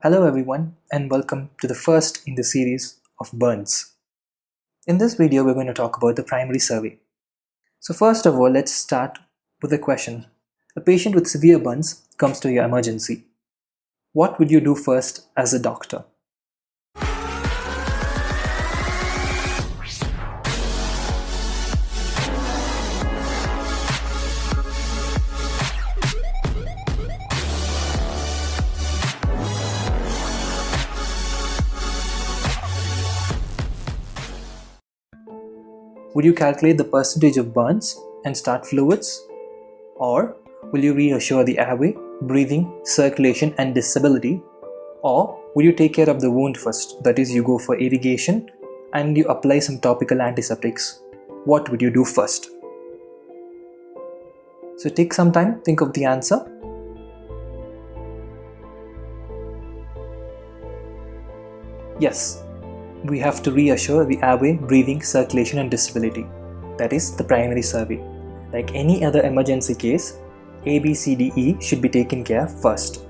Hello everyone and welcome to the first in the series of burns. In this video we're going to talk about the primary survey. So first of all, let's start with a question. A patient with severe burns comes to your emergency. What would you do first as a doctor? Would you calculate the percentage of burns and start fluids? Or will you reassure the airway, breathing, circulation and disability? Or will you take care of the wound first? That is, you go for irrigation and you apply some topical antiseptics. What would you do first? So take some time, think of the answer. Yes, we have to reassure the airway, breathing, circulation and disability. That is the primary survey. Like any other emergency case, A, B, C, D, E should be taken care of first.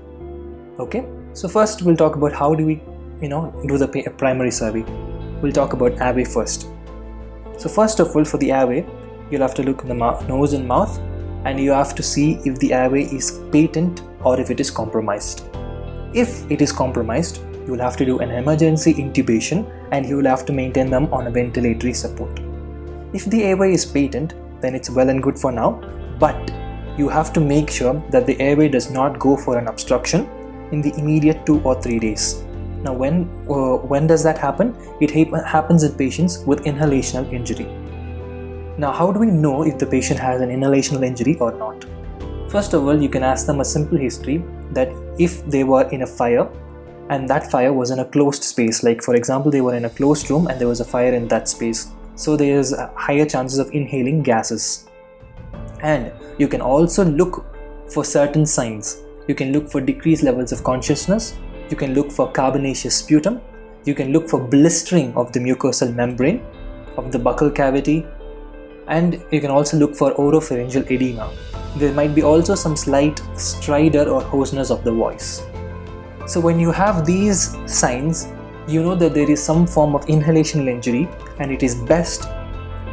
Okay, so first we'll talk about how do we do the primary survey. We'll talk about airway first. So first of all, for the airway, you'll have to look in the nose and mouth, and you have to see if the airway is patent or if it is compromised. If it is compromised, you will have to do an emergency intubation and you will have to maintain them on a ventilatory support. If the airway is patent, then it's well and good for now, but you have to make sure that the airway does not go for an obstruction in the immediate 2 or 3 days. Now when does that happen? It happens in patients with inhalational injury. Now how do we know if the patient has an inhalational injury or not? First of all, you can ask them a simple history that if they were in a fire and that fire was in a closed space, like for example they were in a closed room and there was a fire in that space, so there's higher chances of inhaling gases. And you can also look for certain signs. You can look for decreased levels of consciousness, you can look for carbonaceous sputum, you can look for blistering of the mucosal membrane of the buccal cavity, and you can also look for oropharyngeal edema. There might be also some slight stridor or hoarseness of the voice. So when you have these signs, you know that there is some form of inhalational injury, and it is best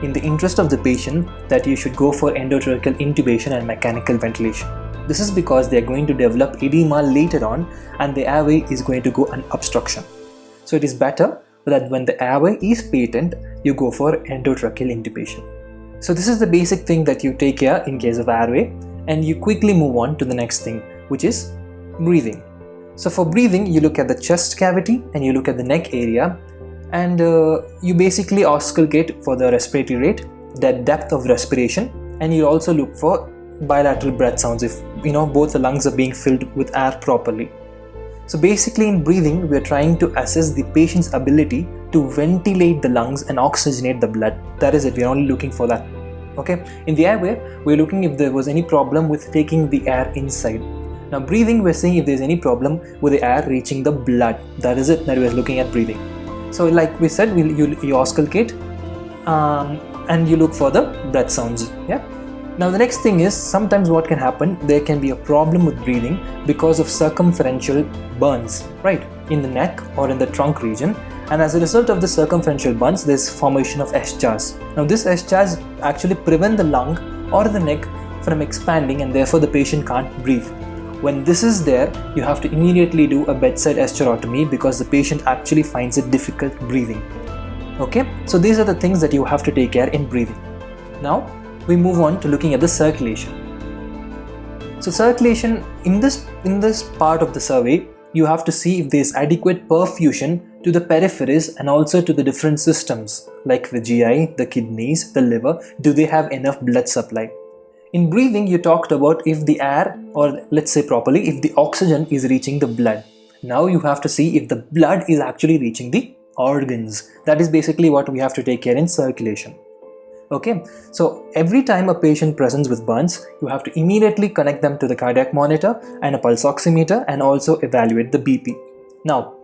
in the interest of the patient that you should go for endotracheal intubation and mechanical ventilation. This is because they are going to develop edema later on and the airway is going to go an obstruction. So it is better that when the airway is patent, you go for endotracheal intubation. So this is the basic thing that you take care in case of airway, and you quickly move on to the next thing, which is breathing. So for breathing, you look at the chest cavity and you look at the neck area, and you basically auscultate for the respiratory rate, the depth of respiration, and you also look for bilateral breath sounds if both the lungs are being filled with air properly. So basically in breathing, we are trying to assess the patient's ability to ventilate the lungs and oxygenate the blood. That is it, we are only looking for that. Okay, in the airway, we are looking if there was any problem with taking the air inside. Now breathing, we're seeing if there's any problem with the air reaching the blood. That is it that we're looking at breathing. So like we said, you auscultate and you look for the breath sounds. Yeah. Now the next thing is, sometimes what can happen, there can be a problem with breathing because of circumferential burns, right, in the neck or in the trunk region, and as a result of the circumferential burns, there's formation of eschars. Now this eschars actually prevent the lung or the neck from expanding, and therefore the patient can't breathe. When this is there, you have to immediately do a bedside escherotomy because the patient actually finds it difficult breathing. Okay, so these are the things that you have to take care in breathing. Now we move on to looking at the circulation. So circulation, in this part of the survey, you have to see if there is adequate perfusion to the peripheries and also to the different systems like the GI, the kidneys, the liver. Do they have enough blood supply? In breathing, you talked about if the air, or let's say properly, if the oxygen is reaching the blood. Now you have to see if the blood is actually reaching the organs. That is basically what we have to take care in circulation. Okay, so every time a patient presents with burns, you have to immediately connect them to the cardiac monitor and a pulse oximeter and also evaluate the BP. Now,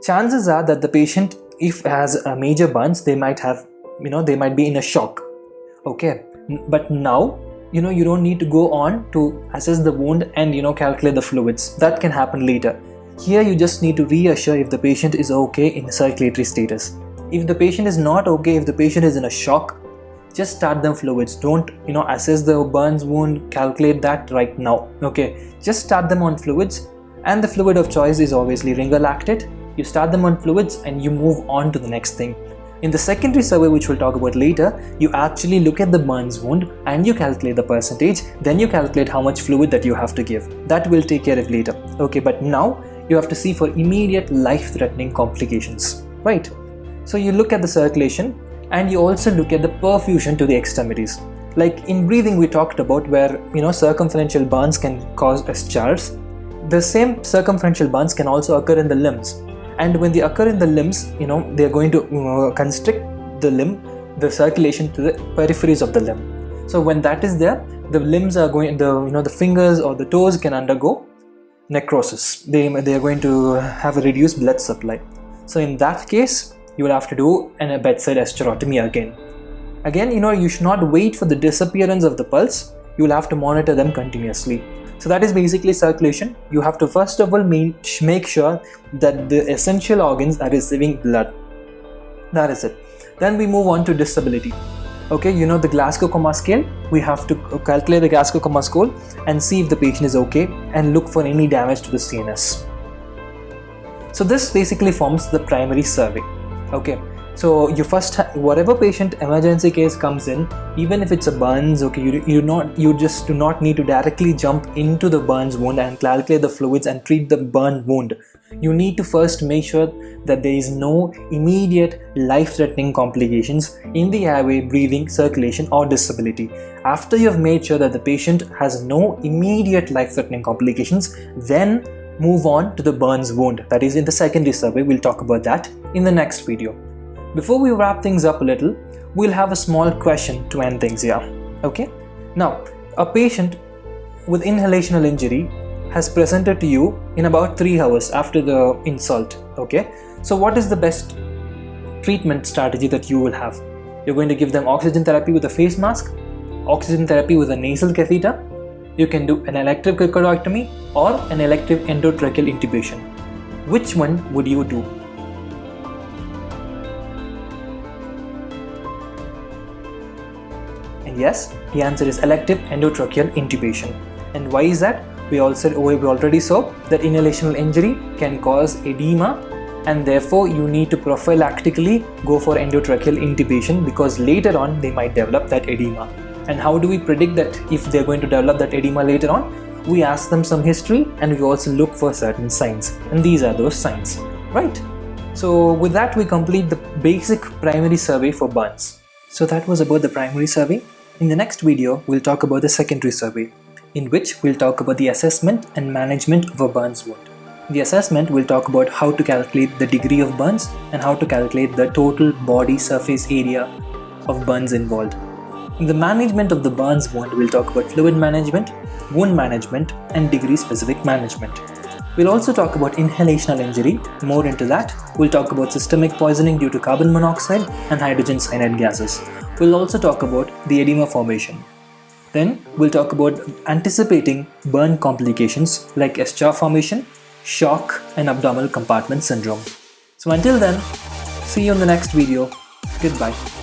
chances are that the patient, if has a major burns, they might be in a shock. Okay, but now you don't need to go on to assess the wound and calculate the fluids. That can happen later. Here you just need to reassure if the patient is okay in circulatory status. If the patient is not okay, if the patient is in a shock, just start them fluids. Don't assess the burns wound, calculate that right now. Okay, just start them on fluids, and the fluid of choice is obviously ringer lactate. You start them on fluids and you move on to the next thing. In the secondary survey, which we'll talk about later, you actually look at the burns wound and you calculate the percentage, then you calculate how much fluid that you have to give. That will take care of later. Okay, but now you have to see for immediate life-threatening complications, right? So you look at the circulation and you also look at the perfusion to the extremities. Like in breathing we talked about, where circumferential burns can cause eschars. The same circumferential burns can also occur in the limbs. And when they occur in the limbs, they are going to constrict the limb, the circulation to the peripheries of the limb. So when that is there, the limbs are going, the fingers or the toes can undergo necrosis. They are going to have a reduced blood supply. So in that case, you will have to do a bedside escherotomy again. Again, you should not wait for the disappearance of the pulse. You will have to monitor them continuously. So that is basically circulation. You have to first of all make sure that the essential organs are receiving blood. That is it. Then we move on to disability. Okay, the Glasgow Coma Scale. We have to calculate the Glasgow Coma Scale and see if the patient is okay and look for any damage to the CNS. So this basically forms the primary survey. Okay, so you first whatever patient emergency case comes in, even if it's a burns, okay, you just do not need to directly jump into the burns wound and calculate the fluids and treat the burn wound. You need to first make sure that there is no immediate life-threatening complications in the airway, breathing, circulation or disability. After you have made sure that the patient has no immediate life-threatening complications, then move on to the burns wound. That is in the secondary survey. We'll talk about that in the next video. Before we wrap things up a little, we'll have a small question to end things here. Okay? Now, a patient with inhalational injury has presented to you in about 3 hours after the insult. Okay? So what is the best treatment strategy that you will have? You're going to give them oxygen therapy with a face mask, oxygen therapy with a nasal catheter. You can do an elective cricoidectomy or an elective endotracheal intubation. Which one would you do? And yes, the answer is elective endotracheal intubation. And why is that? We already saw that inhalational injury can cause edema, and therefore you need to prophylactically go for endotracheal intubation because later on they might develop that edema. And how do we predict that if they're going to develop that edema later on? We ask them some history and we also look for certain signs, and these are those signs, right? So with that we complete the basic primary survey for burns. So that was about the primary survey. In the next video we'll talk about the secondary survey, in which we'll talk about the assessment and management of a burns wound. The assessment will talk about how to calculate the degree of burns and how to calculate the total body surface area of burns involved. In the management of the burns wound, we'll talk about fluid management, wound management, and degree-specific management. We'll also talk about inhalational injury. More into that, we'll talk about systemic poisoning due to carbon monoxide and hydrogen cyanide gases. We'll also talk about the edema formation. Then we'll talk about anticipating burn complications like eschar formation, shock, and abdominal compartment syndrome. So until then, see you in the next video. Goodbye.